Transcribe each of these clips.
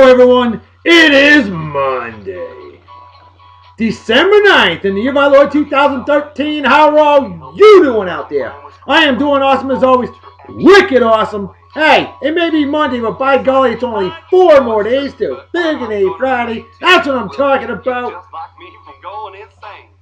everyone. It is Monday, December 9th, in the year of our Lord 2013. How are all you doing out there? I am doing awesome as always. Wicked awesome. Hey, it may be Monday, but by golly, it's only 4 more days till Big and A Friday. That's what I'm talking about.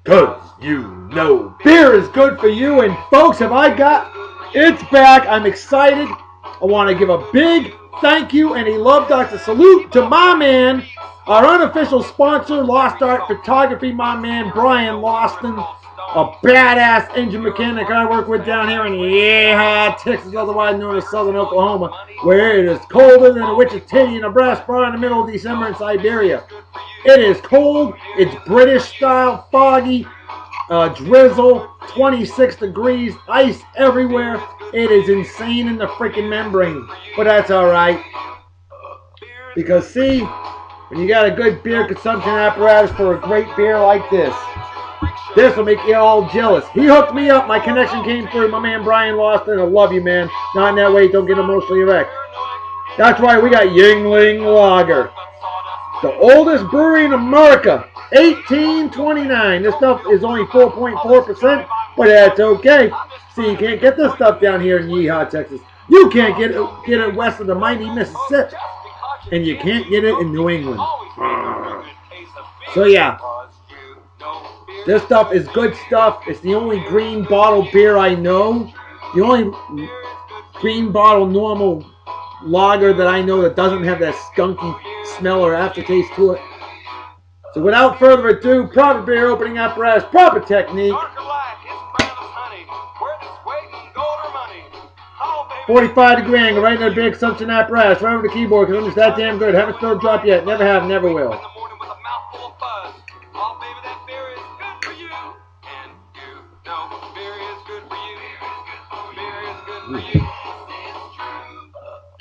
Because you know beer is good for you. And folks, it's back. I'm excited. I want to give a big thank you and a love Dr. Salute to my man, our unofficial sponsor, Lost Art Photography, my man Brian Loston, a badass engine mechanic I work with down here in Yeehaw, Texas, otherwise known as Southern Oklahoma, where it is colder than a witch's titty in a brass bar in the middle of December in Siberia. It is cold, it's British style, foggy, drizzle, 26 degrees, ice everywhere. It is insane in the freaking membrane, but that's alright. Because see, when you got a good beer consumption apparatus for a great beer like this will make you all jealous. He hooked me up, my connection came through, my man Brian Loston. I love you, man. Not in that way, don't get emotionally wrecked. That's right, we got Yuengling Lager, the oldest brewery in America, 1829. This stuff is only 4.4%, but that's okay. See, you can't get this stuff down here in Yeehaw, Texas. You can't get it west of the mighty Mississippi, and you can't get it in New England. So yeah, this stuff is good stuff. It's the only green bottle beer I know. The only green bottle normal lager that I know that doesn't have that skunky smell or aftertaste to it. So without further ado, proper beer opening apparatus, proper technique. 45 degree angle, right in the big suction apparatus, right over the keyboard, because I'm just that damn good. Haven't spilled a drop yet. Never have, never will.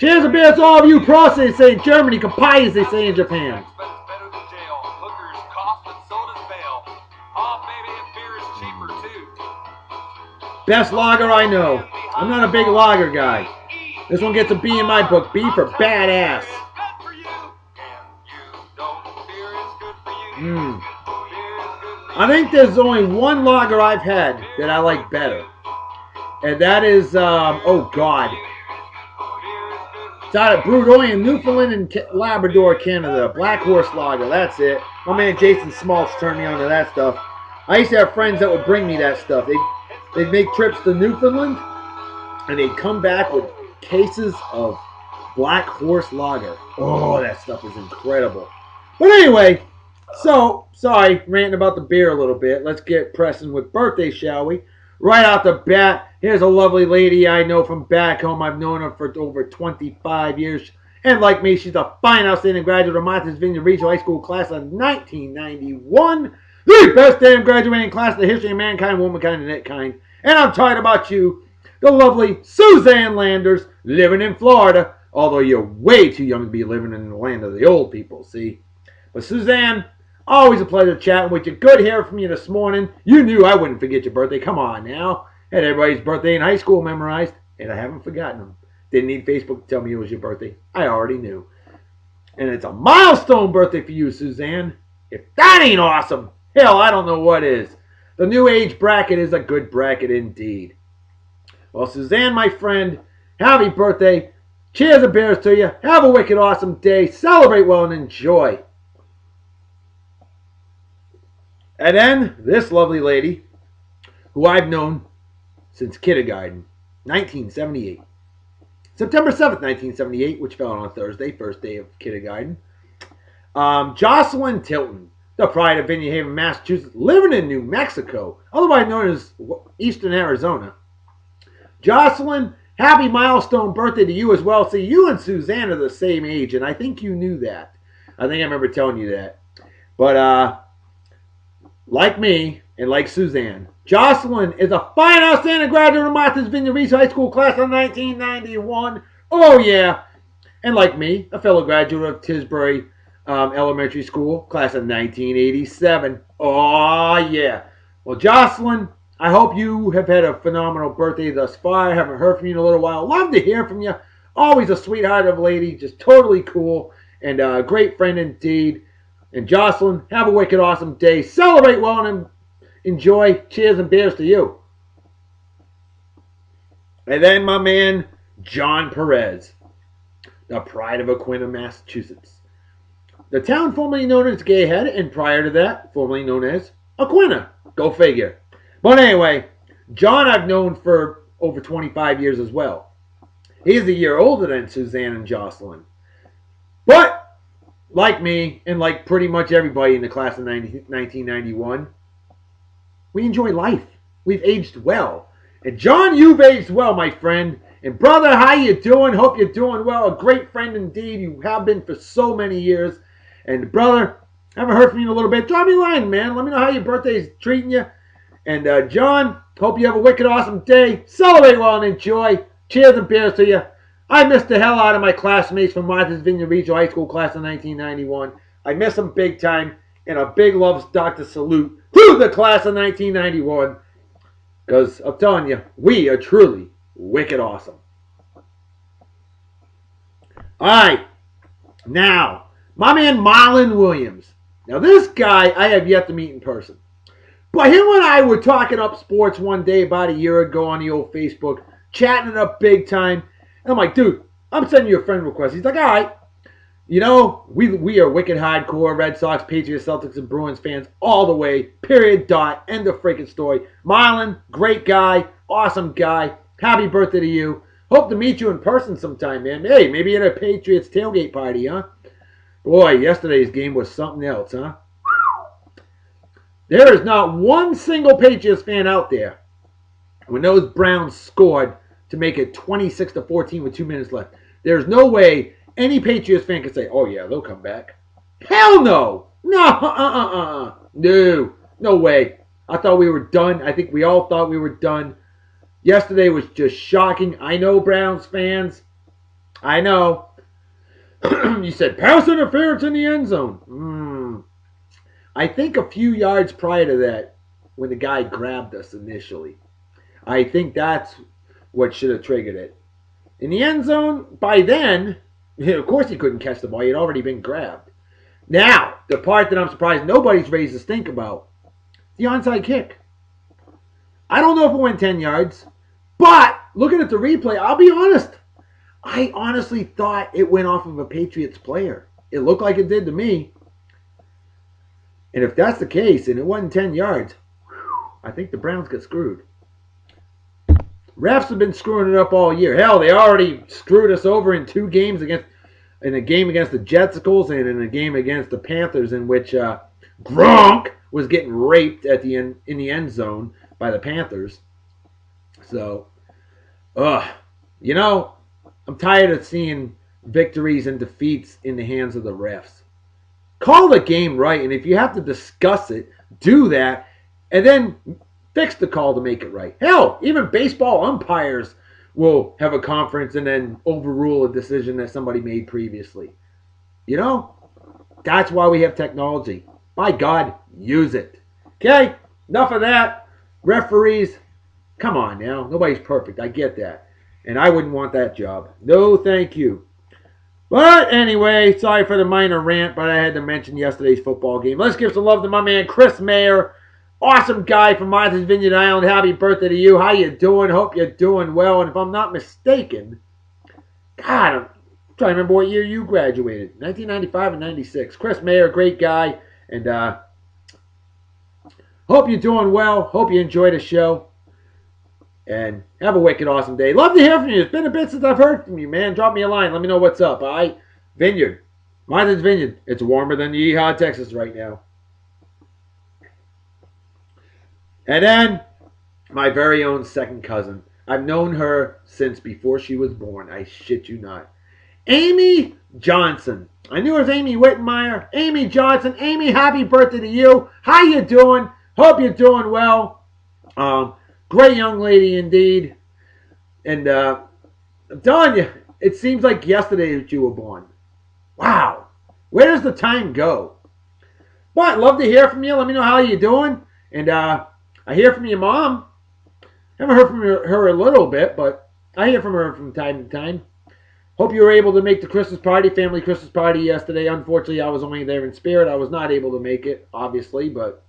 Cheers to beer to all of you pros, they say in Germany, Kapai, as they say in Japan. Best lager I know. I'm not a big lager guy. This one gets a B in my book. B for badass. I think there's only one lager I've had that I like better. And that is, oh God. It's out of brewed only in Newfoundland and Labrador, Canada. Black Horse Lager, that's it. My man Jason Smaltz turned me on to that stuff. I used to have friends that would bring me that stuff. They'd make trips to Newfoundland, and they'd come back with cases of Black Horse Lager. Oh, that stuff is incredible. But anyway, so, sorry, ranting about the beer a little bit. Let's get pressing with birthday, shall we? Right off the bat, here's a lovely lady I know from back home. I've known her for over 25 years. And like me, she's a fine, outstanding graduate of Martha's Vineyard Regional High School class of 1991. The best damn graduating class in the history of mankind, womankind, and netkind. And I'm talking about you, the lovely Suzanne Landers, living in Florida. Although you're way too young to be living in the land of the old people, see? But Suzanne, always a pleasure chatting with you. Good hearing from you this morning. You knew I wouldn't forget your birthday. Come on now. Had everybody's birthday in high school memorized, and I haven't forgotten them. Didn't need Facebook to tell me it was your birthday. I already knew. And it's a milestone birthday for you, Suzanne. If that ain't awesome, hell, I don't know what is. The new age bracket is a good bracket indeed. Well, Suzanne, my friend, happy birthday. Cheers and beers to you. Have a wicked awesome day. Celebrate well and enjoy. And then this lovely lady, who I've known since kindergarten, 1978. September 7th, 1978, which fell on a Thursday, first day of kindergarten. Jocelin Tilton, the pride of Vineyard Haven, Massachusetts, living in New Mexico, otherwise known as Eastern Arizona. Jocelin, happy milestone birthday to you as well. See, you and Suzanne are the same age, and I think you knew that. I think I remember telling you that. But, like me, and like Suzanne, Jocelin is a fine, outstanding graduate of Martha's Vineyard Regional High School class of 1991. Oh, yeah. And like me, a fellow graduate of Tisbury Elementary School, class of 1987. Oh, yeah. Well, Jocelin, I hope you have had a phenomenal birthday thus far. I haven't heard from you in a little while. Love to hear from you. Always a sweetheart of a lady, just totally cool. and a great friend indeed. And Jocelin, have a wicked awesome day. Celebrate well and enjoy. Cheers and beers to you. And then my man, John Perez, the pride of Aquina, Massachusetts. The town formerly known as Gayhead, and prior to that, formerly known as Aquina. Go figure. But anyway, John I've known for over 25 years as well. He's a year older than Suzanne and Jocelin. But, like me, and like pretty much everybody in the class of 1991, we enjoy life. We've aged well. And John, you've aged well, my friend. And brother, how you doing? Hope you're doing well. A great friend indeed. You have been for so many years. And brother, haven't heard from you in a little bit. Drop me a line, man. Let me know how your birthday's treating you. And John, hope you have a wicked awesome day. Celebrate well and enjoy. Cheers and beers to you. I missed the hell out of my classmates from Martha's Vineyard Regional High School class of 1991. I miss them big time. And a big love Dr. Salute to the class of 1991. Because I'm telling you, we are truly wicked awesome. Alright. Now, my man Mahlon Williams. Now this guy I have yet to meet in person. But him and I were talking up sports one day about a year ago on the old Facebook. Chatting it up big time. And I'm like, dude, I'm sending you a friend request. He's like, alright. You know, we are wicked hardcore Red Sox, Patriots, Celtics, and Bruins fans all the way. Period, dot, end of freaking story. Mahlon, great guy, awesome guy. Happy birthday to you. Hope to meet you in person sometime, man. Hey, maybe at a Patriots tailgate party, huh? Boy, yesterday's game was something else, huh? There is not one single Patriots fan out there when those Browns scored to make it 26-14 with 2 minutes left. There's no way any Patriots fan can say, oh yeah, they'll come back. Hell no! No, no way. I thought we were done. I think we all thought we were done. Yesterday was just shocking. I know, Browns fans. I know. You said pass interference in the end zone. I think a few yards prior to that, when the guy grabbed us initially, I think that's what should have triggered it. In the end zone, by then, of course he couldn't catch the ball. He had already been grabbed. Now, the part that I'm surprised nobody's raised a stink about, the onside kick. I don't know if it went 10 yards, but looking at the replay, I'll be honest. I honestly thought it went off of a Patriots player. It looked like it did to me. And if that's the case, and it wasn't 10 yards, I think the Browns got screwed. Refs have been screwing it up all year. Hell, they already screwed us over in two games in a game against the Jetsicles and in a game against the Panthers in which Gronk was getting raped in the end zone by the Panthers. So, you know, I'm tired of seeing victories and defeats in the hands of the refs. Call the game right, and if you have to discuss it, do that, and then fix the call to make it right. Hell, even baseball umpires will have a conference and then overrule a decision that somebody made previously. You know, that's why we have technology. By God, use it. Okay, enough of that. Referees, come on now. Nobody's perfect. I get that. And I wouldn't want that job. No, thank you. But anyway, sorry for the minor rant, but I had to mention yesterday's football game. Let's give some love to my man, Chris Mayer. Awesome guy from Martha's Vineyard Island. Happy birthday to you. How you doing? Hope you're doing well. And if I'm not mistaken, God, I'm trying to remember what year you graduated. 1995 and 96. Chris Mayer, great guy. And hope you're doing well. Hope you enjoy the show. And have a wicked awesome day. Love to hear from you. It's been a bit since I've heard from you, man. Drop me a line. Let me know what's up. All right? Vineyard. Martha's Vineyard. It's warmer than Yeehaw, Texas right now. And then, my very own second cousin. I've known her since before she was born. I shit you not. Amy Johnson. I knew it was Amy Whitmire. Amy Johnson. Amy, happy birthday to you. How you doing? Hope you're doing well. Great young lady indeed. And I'm telling you, it seems like yesterday that you were born. Wow. Where does the time go? But love to hear from you. Let me know how you're doing. And I hear from your mom. Haven't heard from her a little bit, but I hear from her from time to time. Hope you were able to make the Christmas party, family Christmas party yesterday. Unfortunately, I was only there in spirit. I was not able to make it, obviously, but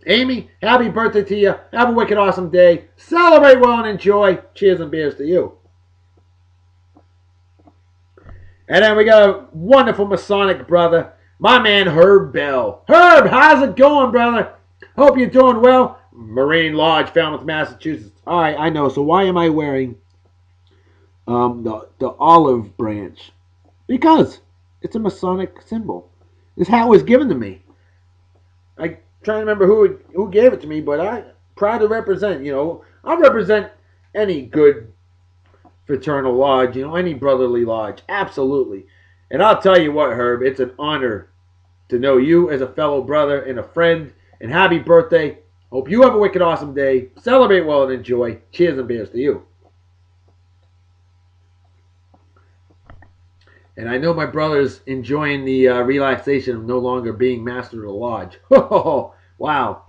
Amy, happy birthday to you. Have a wicked awesome day. Celebrate well and enjoy. Cheers and beers to you. And then we got a wonderful Masonic brother, my man Herb Bell. Herb, how's it going, brother? Hope you're doing well. Marine Lodge, Falmouth, Massachusetts. All right, I know. So why am I wearing the olive branch? Because it's a Masonic symbol. This hat was given to me. I trying to remember who gave it to me, but I'm proud to represent. I represent any good fraternal lodge, any brotherly lodge, absolutely. And I'll tell you what, Herb, it's an honor to know you as a fellow brother and a friend. And happy birthday! Hope you have a wicked awesome day. Celebrate well and enjoy. Cheers and beers to you. And I know my brother's enjoying the relaxation of no longer being master of the lodge. Oh, wow.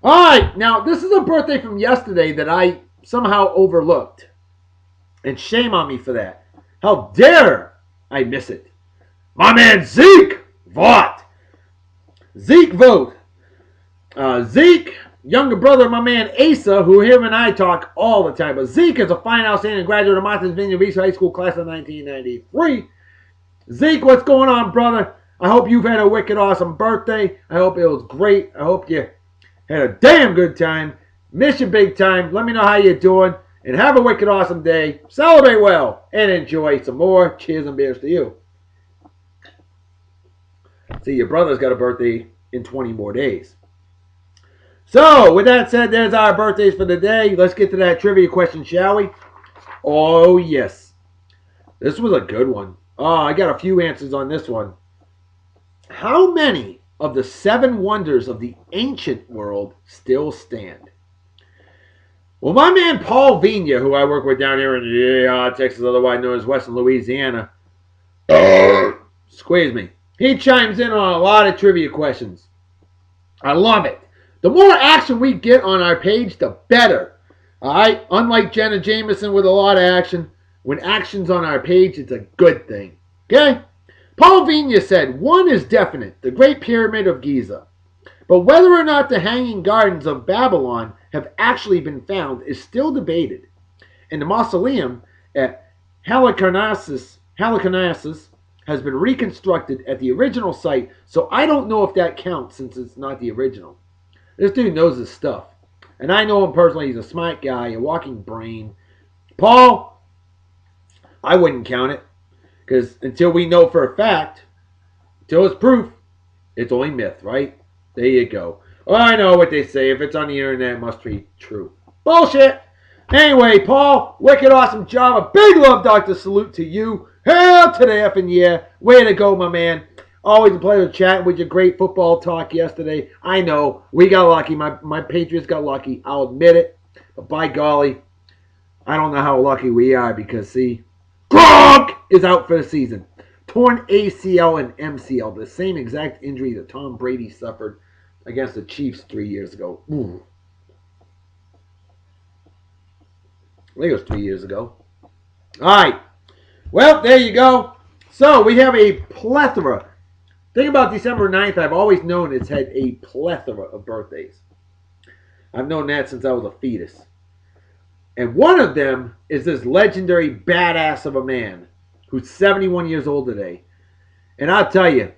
All right, now this is a birthday from yesterday that I somehow overlooked. And shame on me for that. How dare I miss it. My man Zeke Vaught. Zeke Vogt. Zeke, younger brother of my man Asa, who him and I talk all the time. But Zeke is a fine, outstanding graduate of Martha's Vineyard Beach High School class of 1993. Zeke, what's going on, brother? I hope you've had a wicked awesome birthday. I hope it was great. I hope you had a damn good time. Miss you big time. Let me know how you're doing. And have a wicked awesome day. Celebrate well and enjoy some more. Cheers and beers to you. See, your brother's got a birthday in 20 more days. So, with that said, there's our birthdays for the day. Let's get to that trivia question, shall we? Oh, yes. This was a good one. Oh, I got a few answers on this one. How many of the 7 wonders of the ancient world still stand? Well, my man Paul Vigna, who I work with down here in Texas, otherwise known as Western Louisiana, squeeze me. He chimes in on a lot of trivia questions. I love it. The more action we get on our page, the better. All right? Unlike Jenna Jameson with a lot of action, when action's on our page, it's a good thing. Okay? Paul Vigna said, one is definite, the Great Pyramid of Giza. But whether or not the Hanging Gardens of Babylon have actually been found is still debated. And the mausoleum at Halicarnassus has been reconstructed at the original site, so I don't know if that counts since it's not the original. This dude knows his stuff. And I know him personally. He's a smart guy, a walking brain. Paul, I wouldn't count it. Because until we know for a fact, until it's proof, it's only myth, right? There you go. Oh, I know what they say. If it's on the internet, it must be true. Bullshit! Anyway, Paul, wicked awesome job. A big love, Dr. Salute to you. Hell to the effing yeah. Way to go, my man. Always a pleasure chatting with your great football talk yesterday. I know, we got lucky. My Patriots got lucky. I'll admit it. But by golly, I don't know how lucky we are because, see, Gronk is out for the season. Torn ACL and MCL. The same exact injury that Tom Brady suffered against the Chiefs 3 years ago. Ooh. I think it was 3 years ago. All right. Well, there you go. So, we have a plethora. Think about December 9th. I've always known it's had a plethora of birthdays. I've known that since I was a fetus. And one of them is this legendary badass of a man who's 71 years old today. And I'll tell you,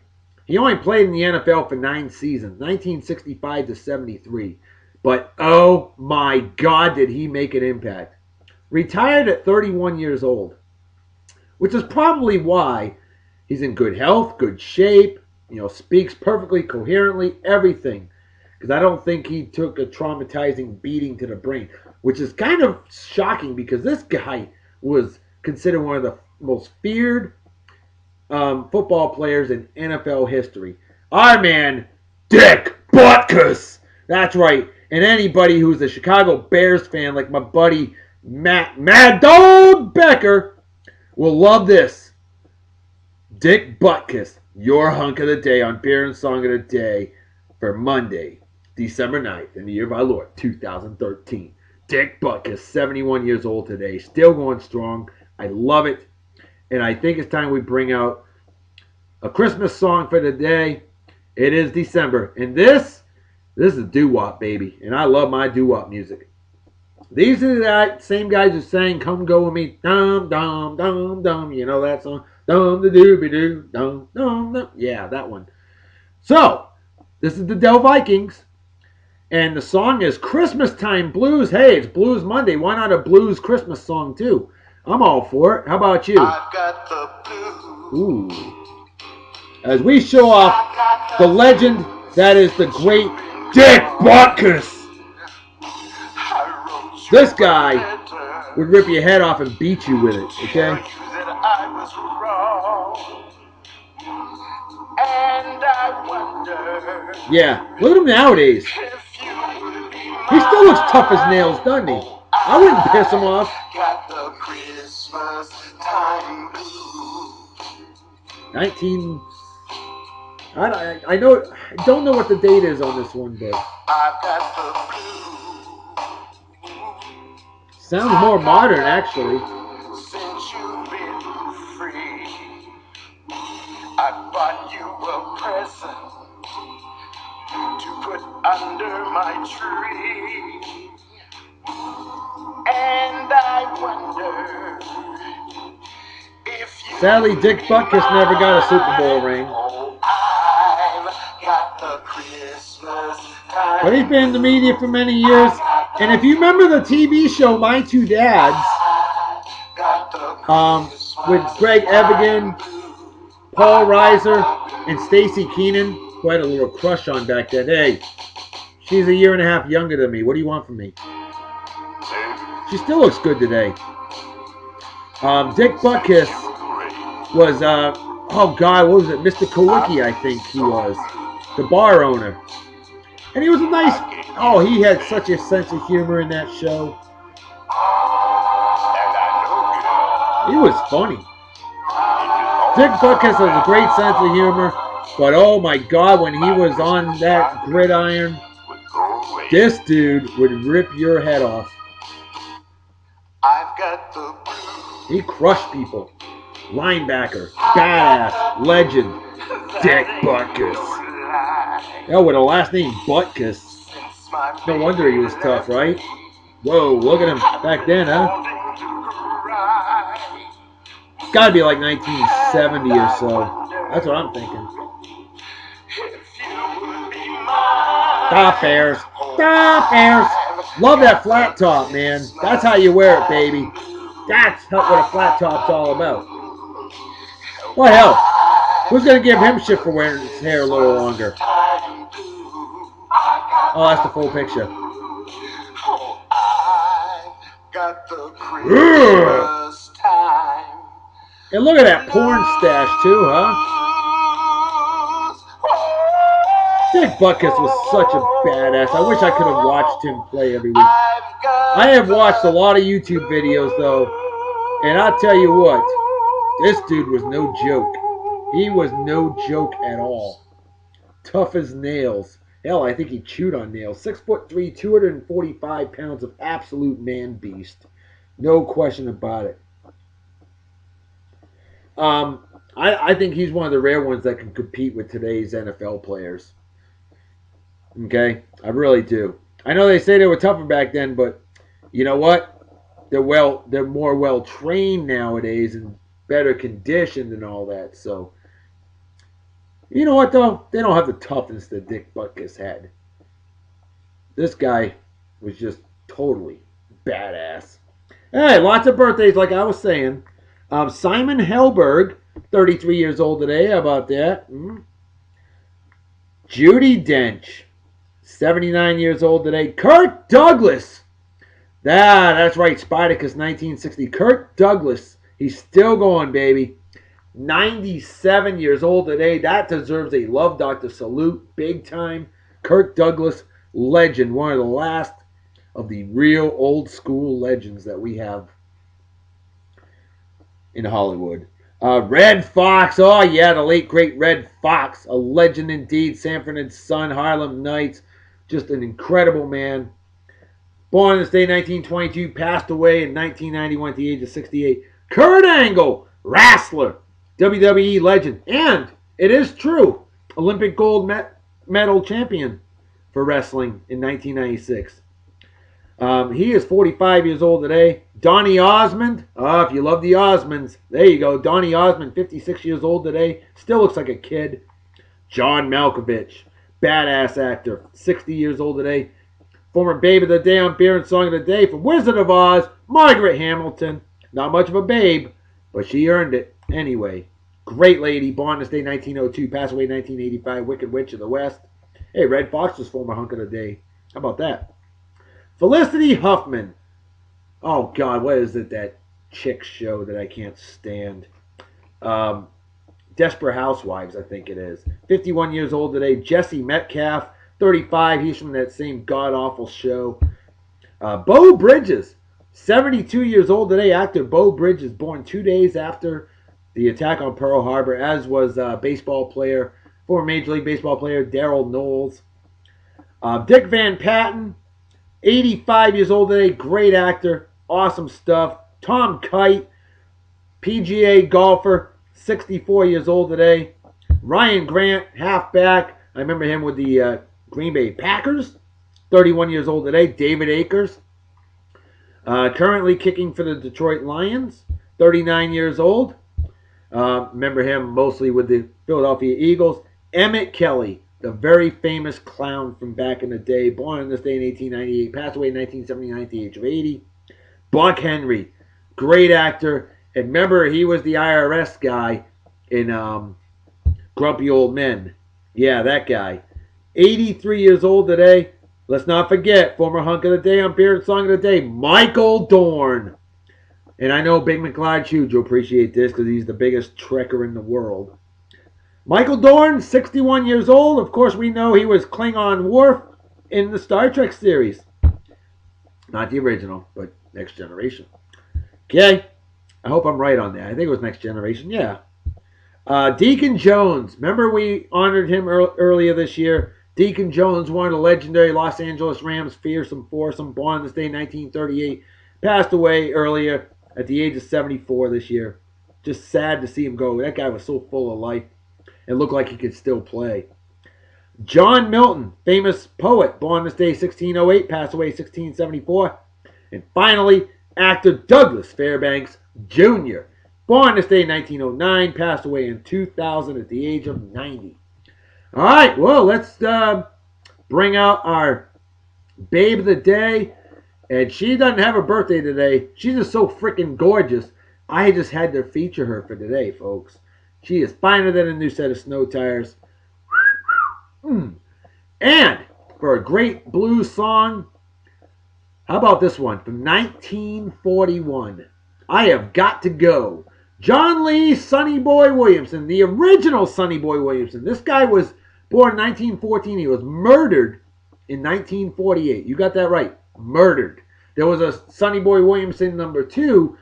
he only played in the NFL for 9 seasons, 1965 to 73. But oh my God, did he make an impact. Retired at 31 years old, which is probably why he's in good health, good shape, speaks perfectly coherently, everything. Because I don't think he took a traumatizing beating to the brain, which is kind of shocking because this guy was considered one of the most feared football players in NFL history. Our man, Dick Butkus. That's right. And anybody who's a Chicago Bears fan, like my buddy Mad Dog Becker, will love this. Dick Butkus, your hunk of the day on Beer and Song of the Day for Monday, December 9th, in the year of our Lord, 2013. Dick Butkus, 71 years old today, still going strong. I love it. And I think it's time we bring out a Christmas song for the day. It is December. And this is doo-wop, baby. And I love my doo-wop music. These are the same guys who sang Come Go With Me. Dum, dum, dum, dum. You know that song? Dum, da, doo, doo, dum, dum, dum. Yeah, that one. So, this is the Del-Vikings. And the song is Christmas Time Blues. Hey, it's Blues Monday. Why not a blues Christmas song, too? I'm all for it. How about you? I've got the blues. Ooh. As we show off the legend that is the great Dick Butkus. This guy would rip your head off and beat you with it, okay? Yeah, look at him nowadays. He still looks tough as nails, doesn't he? I wouldn't piss him off. 19. I know. I don't know what the date is on this one, but sounds more modern, actually. Since you've been free, I bought you a present to put under my tree, and I wonder if you. Sadly, Dick Butkus never got a Super Bowl ring. I've got the Christmas time. But he's been in the media for many years. And if you remember the TV show My Two Dads, with Greg Evigan, Paul Reiser, and Stacy Keenan, who I had a little crush on back then. Hey, she's a year and a half younger than me. What do you want from me? She still looks good today. Dick Butkus was, oh God, what was it? Mr. Kowicki, I think he was. The bar owner. And he was a nice, oh, he had such a sense of humor in that show. He was funny. Dick Butkus has a great sense of humor, but oh my God, when he was on that gridiron, this dude would rip your head off. I've got the blues. He crushed people. Linebacker, badass, legend, Dick Butkus. Oh, with a last name Butkus. No wonder he was tough, right? Whoa, look at him back then, huh? It's got to be like 1970 or so. That's what I'm thinking. Stop Bears. Stop Bears. Love that flat top, man. That's how you wear it, baby. That's what a flat top's all about. What hell? Who's going to give him shit for wearing his hair a little longer? Oh, that's the full picture. And look at that porn stash, too, huh? Dick Butkus was such a badass. I wish I could have watched him play every week. I have watched a lot of YouTube videos, though, and I'll tell you what, this dude was no joke. He was no joke at all. Tough as nails. Hell, I think he chewed on nails. 6'3", 245 pounds of absolute man beast. No question about it. I think he's one of the rare ones that can compete with today's NFL players. Okay? I really do. I know they say they were tougher back then, but you know what? They're more well trained nowadays and better conditioned and all that. So, you know what though? They don't have the toughness that Dick Butkus had. This guy was just totally badass. Hey, lots of birthdays, like I was saying. Simon Helberg, 33 years old today. How about that? Judi Dench, 79 years old today. Kirk Douglas. That's right, Spartacus 1960. Kirk Douglas. He's still going, baby. 97 years old today. That deserves a Love Doctor salute. Big time. Kirk Douglas, legend. One of the last of the real old school legends that we have in Hollywood. Red Fox. Oh, yeah, the late, great Red Fox. A legend indeed. Sanford and Son, Harlem Nights. Just an incredible man. Born this day, 1922. Passed away in 1991 at the age of 68. Kurt Angle. wrestler, WWE legend, and it is true, Olympic gold medal champion for wrestling in 1996. He is 45 years old today. Donny Osmond. If you love the Osmonds, there you go. Donny Osmond, 56 years old today. Still looks like a kid. John Malkovich, badass actor, 60 years old today. Former Babe of the Day on Beer and Song of the Day for Wizard of Oz, Margaret Hamilton. Not much of a babe, but she earned it anyway. Great lady, born this day 1902, passed away 1985, Wicked Witch of the West. Hey, Red Fox was former hunk of the day. How about that? Felicity Huffman. Oh, God, what is it, that chick show that I can't stand? Desperate Housewives, I think it is. 51 years old today. Jesse Metcalf, 35. He's from that same god-awful show. Bo Bridges, 72 years old today. Actor Bo Bridges, born 2 days after the attack on Pearl Harbor, as was baseball player, former Major League Baseball player Darryl Knowles. Dick Van Patten, 85 years old today. Great actor. Awesome stuff. Tom Kite, PGA golfer, 64 years old today. Ryan Grant, halfback. I remember him with the Green Bay Packers. 31 years old today. David Akers. Currently kicking for the Detroit Lions. 39 years old. Remember him mostly with the Philadelphia Eagles. Emmett Kelly, the very famous clown from back in the day. Born on this day in 1898. Passed away in 1979 at the age of 80. Buck Henry, great actor. And remember, he was the IRS guy in Grumpy Old Men. Yeah, that guy. 83 years old today. Let's not forget, former hunk of the day on Beer and Song of the Day, Michael Dorn. And I know Big McLeod Huge will appreciate this because he's the biggest trekker in the world. Michael Dorn, 61 years old. Of course, we know he was Klingon Worf in the Star Trek series. Not the original, but Next Generation. Okay. I hope I'm right on that. I think it was Next Generation. Yeah. Deacon Jones. Remember we honored him earlier this year. Deacon Jones, one of the legendary Los Angeles Rams fearsome foursome, born on this day in 1938. Passed away earlier at the age of 74 this year. Just sad to see him go. That guy was so full of life. It looked like he could still play. John Milton, famous poet, born this day 1608, passed away 1674. And finally, actor Douglas Fairbanks Jr., born this day 1909, passed away in 2000 at the age of 90. All right, well, let's bring out our babe of the day. And she doesn't have a birthday today. She's just so freaking gorgeous. I just had to feature her for today, folks. She is finer than a new set of snow tires. And for a great blues song, how about this one from 1941? I Have Got to Go. John Lee Sonny Boy Williamson, the original Sonny Boy Williamson. This guy was born in 1914. He was murdered in 1948. You got that right. Murdered. There was a Sonny Boy Williamson number 2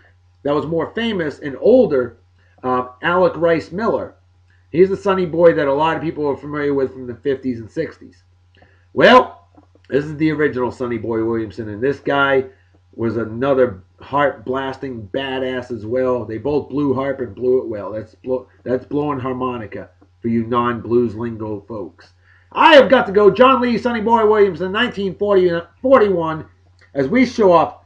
that was more famous and older, Alec Rice Miller. He's the Sonny Boy that a lot of people are familiar with from the 50s and 60s. Well, this is the original Sonny Boy Williamson, and this guy was another heart-blasting badass as well. They both blew harp and blew it well. That's blowing harmonica for you non-blues lingo folks. I Have Got to Go, John Lee, Sonny Boy Williamson, 1941, as we show off,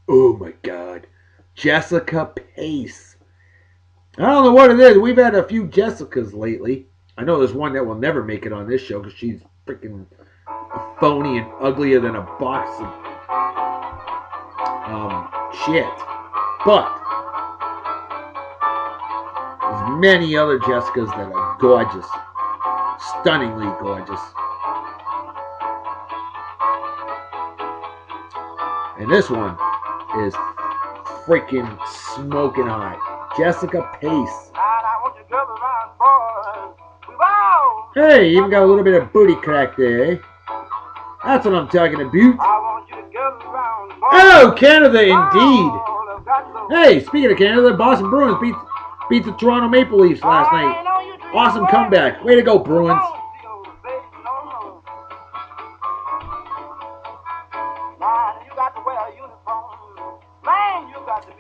oh my God, Jessica Pace. I don't know what it is. We've had a few Jessicas lately. I know there's one that will never make it on this show because she's freaking phony and uglier than a box of shit. But there's many other Jessicas that are gorgeous. Stunningly gorgeous. And this one is freaking smoking hot. Jessica Pace. Hey, you even got a little bit of booty crack there, eh? That's what I'm talking about. Oh, Canada indeed. Hey, speaking of Canada, the Boston Bruins beat the Toronto Maple Leafs last night. Awesome comeback. Way to go, Bruins.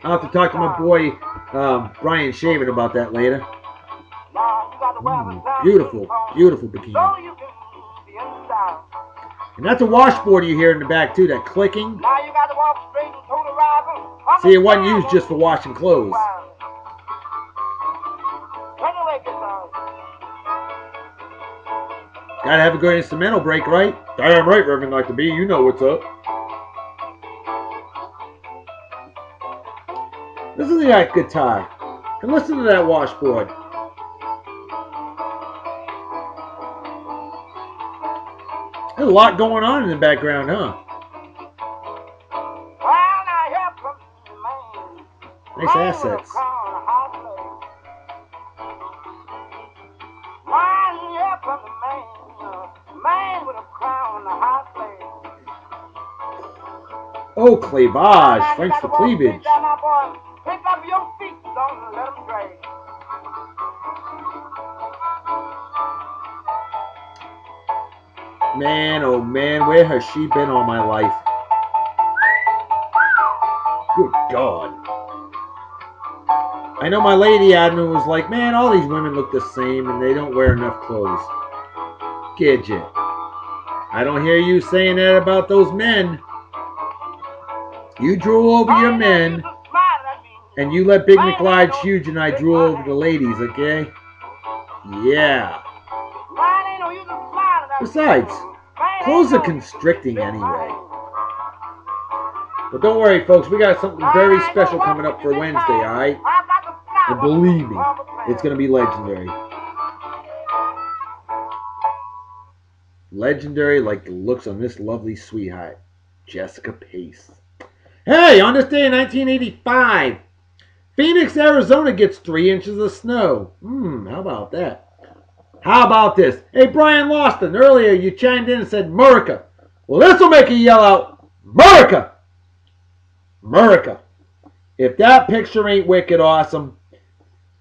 I'll have to talk to my boy Brian shaving about that later. Beautiful, beautiful bikini. And that's a washboard you hear in the back too, that clicking. See, it wasn't used just for washing clothes. Gotta have a good instrumental break, right? Damn right, Reverend Dr. B, you know what's up. Listen to that guitar. And listen to that washboard. There's a lot going on in the background, huh? Nice assets. Oh, cleavage. French for cleavage. Man, oh man, where has she been all my life? Good God. I know my lady admin was like, man, all these women look the same and they don't wear enough clothes. Gidget. I don't hear you saying that about those men. You drool over your men, and you let Big McLeod huge and I drool over the ladies, okay? Yeah. Besides, clothes are constricting anyway. But don't worry, folks. We got something very special coming up for Wednesday, alright? And believe me, it's going to be legendary. Legendary like the looks on this lovely sweetheart, Jessica Pace. Hey, on this day in 1985, Phoenix, Arizona gets 3 inches of snow. How about that? How about this? Hey, Brian Lawston, earlier you chimed in and said, Murica. Well, this will make you yell out, Murica! Murica. If that picture ain't wicked awesome,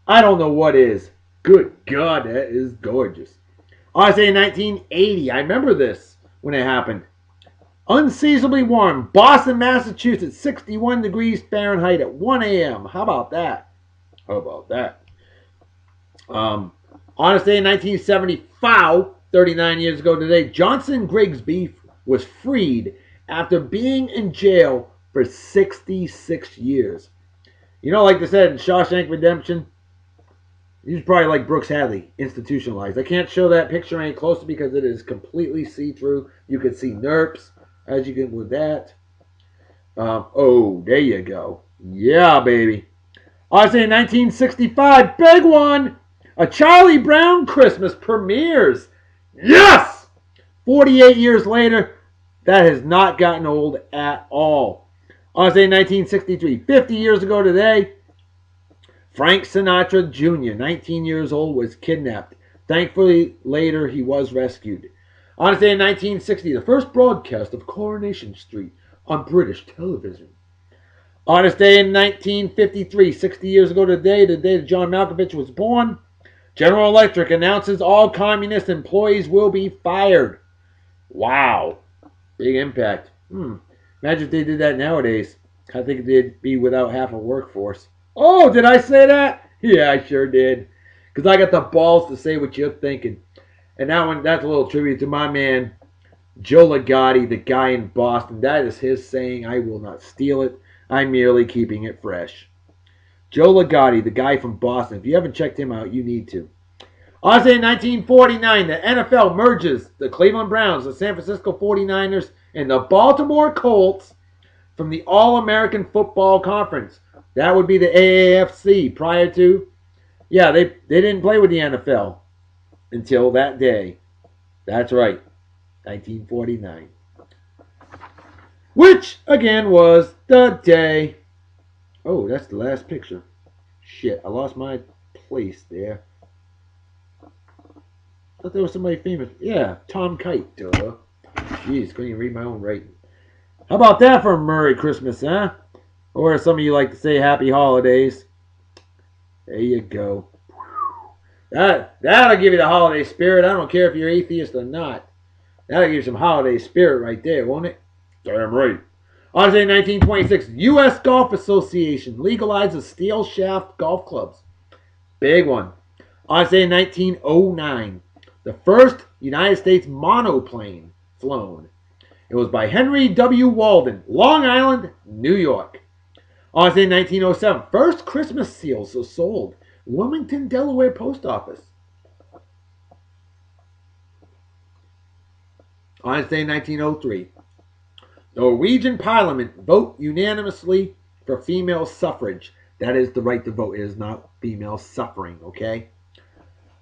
I don't know what is. Good God, that is gorgeous. I say 1980. I remember this when it happened. Unseasonably warm. Boston, Massachusetts, 61 degrees Fahrenheit at 1 a.m. How about that? How about that? On this day in 1975, 39 years ago today, Johnson Grigsby was freed after being in jail for 66 years. You know, like they said in Shawshank Redemption, he's probably like Brooks Hadley, institutionalized. I can't show that picture any closer because it is completely see-through. You can see NERPs, as you can with that. Oh, there you go. Yeah, baby. I say 1965, big one. A Charlie Brown Christmas premieres. Yes! 48 years later, that has not gotten old at all. I say 1963, 50 years ago today, Frank Sinatra Jr., 19 years old, was kidnapped. Thankfully, later he was rescued. On this day in 1960, the first broadcast of Coronation Street on British television. On this day in 1953, 60 years ago today, the day that John Malkovich was born, General Electric announces all communist employees will be fired. Wow. Big impact. Imagine if they did that nowadays. I think they'd be without half a workforce. Oh, did I say that? Yeah, I sure did. Because I got the balls to say what you're thinking. And that's a little tribute to my man, Joe Ligotti, the guy in Boston. That is his saying. I will not steal it. I'm merely keeping it fresh. Joe Ligotti, the guy from Boston. If you haven't checked him out, you need to. Also in 1949, the NFL merges the Cleveland Browns, the San Francisco 49ers, and the Baltimore Colts from the All-American Football Conference. That would be the AAFC prior to. Yeah, they didn't play with the NFL until that day. That's right, 1949. Which, again, was the day. Oh, that's the last picture. Shit, I lost my place there. I thought there was somebody famous. Yeah, Tom Kite, duh. Jeez, couldn't even read my own writing. How about that for a Merry Christmas, huh? Or as some of you like to say, Happy Holidays. There you go. That'll give you the holiday spirit. I don't care if you're atheist or not. That'll give you some holiday spirit right there, won't it? Damn right. On this day in 1926, U.S. Golf Association legalizes steel shaft golf clubs. Big one. On this day in 1909, the first United States monoplane flown. It was by Henry W. Walden, Long Island, New York. On this day in 1907, first Christmas seals were sold. Wilmington, Delaware Post Office. On this day in 1903, Norwegian Parliament vote unanimously for female suffrage. That is the right to vote. It is not female suffering, okay?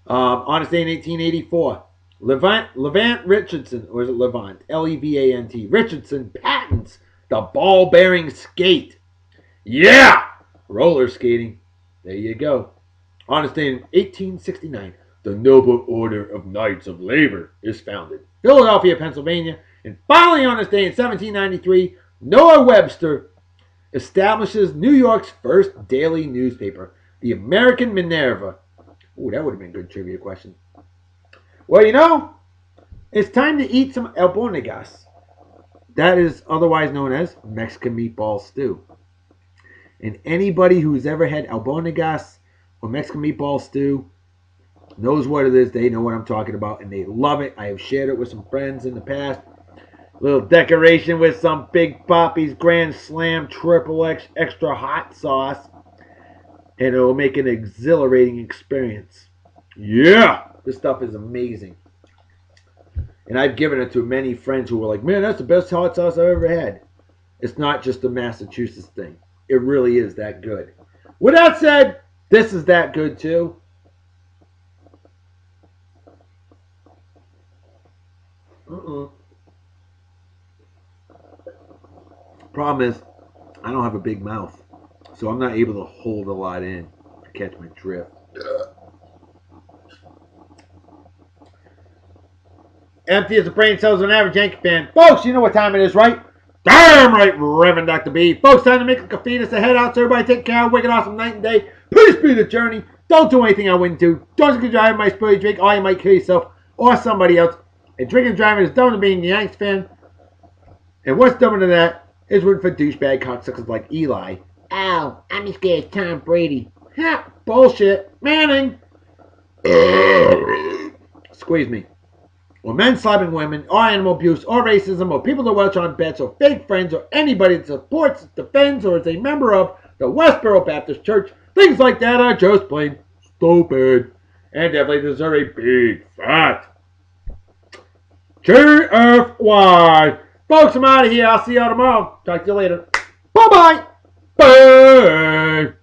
On this day in 1884, Levant Richardson, or is it Levant? Levant. Richardson patents the ball-bearing skate. Yeah! Roller skating. There you go. On this day in 1869, the Noble Order of Knights of Labor is founded. Philadelphia, Pennsylvania. And finally, on this day in 1793, Noah Webster establishes New York's first daily newspaper, the American Minerva. Ooh, that would have been a good trivia question. Well, you know, it's time to eat some albóndigas. That is otherwise known as Mexican meatball stew. And anybody who's ever had albóndigas or Mexican meatball stew knows what it is. They know what I'm talking about, and they love it. I have shared it with some friends in the past. Little decoration with some Big Papi's Grand Slam Triple X extra hot sauce, and it will make an exhilarating experience. Yeah, this stuff is amazing. And I've given it to many friends who were like, man, that's the best hot sauce I've ever had. It's not just a Massachusetts thing. It really is that good. With that said, this is that good too. Problem is, I don't have a big mouth, so I'm not able to hold a lot in to catch my drift. Empty as the brain cells of an average Yankee fan. Folks, you know what time it is, right? Damn right, Reverend Dr. B. Folks, time to make like a fetus to head out, so everybody take care of wicked awesome night and day. Peace be the journey. Don't do anything I wouldn't do. Don't get drive my spill drink, or you might kill yourself or somebody else. And drinking and driving is dumb to being a Yanks fan. And what's dumber than that is rooting for douchebag cocksuckers like Eli. Ow, I'm as scared as Tom Brady. Ha, bullshit. Manning. Squeeze me. Or men slapping women, or animal abuse, or racism, or people that welch on bets, or fake friends, or anybody that supports, defends, or is a member of the Westboro Baptist Church, things like that are just plain stupid. And definitely deserve a big fat GFY. Folks, I'm out of here. I'll see y'all tomorrow. Talk to you later. Bye-bye. Bye.